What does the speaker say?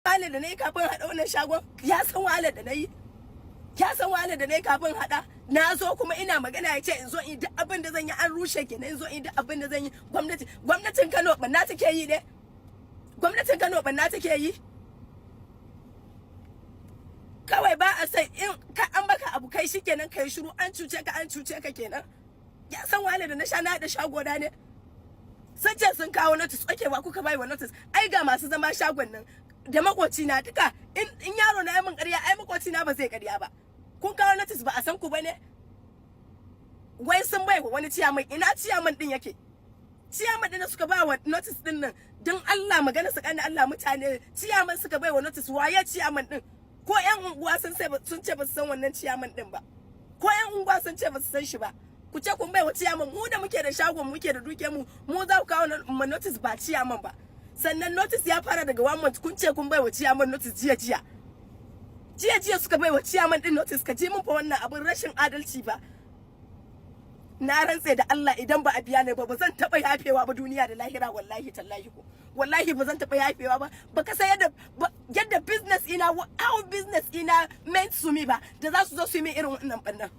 wahalar da nayi kafin hada wannan shagon, ya san wahalar da nayi, ya san wahalar da nayi kafin hada. Na zo kuma ina magana ya ce in zo in duk abin da zan yi, an rushe kenan, in zo in duk abin da zan yi. Gwamnatin Kano banna take yi ne, gwamnatin Kano banna take yi. Kawai ba a sai in ka an baka abu kai shikenan kai shiru, an cuce ka kenan. Ya san wahalar da na sha, na hada shago da ne. Sun ce sun kawo notice, okewa kuka bai wa notice. Ai ga masu zama shagon nan da makoci na duka, in yaro na yi min ƙarya, ai makoci na ba zai ƙarya ba. Kun kawo notice ba a san ku bane? Wai sun bai wa wani ciyaman, ina ciyaman din yake? Ciyaman din da suka ba wa notice din nan, don Allah magana su kana Allah, mutane ciyaman suka bai wa notice, waye ciyaman din? Ko ƴan unguwa sun ce ba su san wannan ciyaman din ba? Ko ƴan unguwa sun ce ba su san shi ba? Ku ce kun bai wa ciyaman, mu da muke da shagon, muke da duke mu za ku kawo notice ba ciyaman ba. Sannan notice ya fara daga 1 month, kun ce kun bai wa ciyaman notice jiya suka bai wa ciyaman din notice. Ka ji mun fa wannan abin rashin adalci ba. Na rantse da Allah idan ba a biya ne ba zan taba yafewa ba, duniya da lahira, wallahi tallahi ko wallahi ba zan taba yafewa ba. Baka san yadda business ina, how business ina meant to me ba, da za su zo su yi min irin wannan bannan.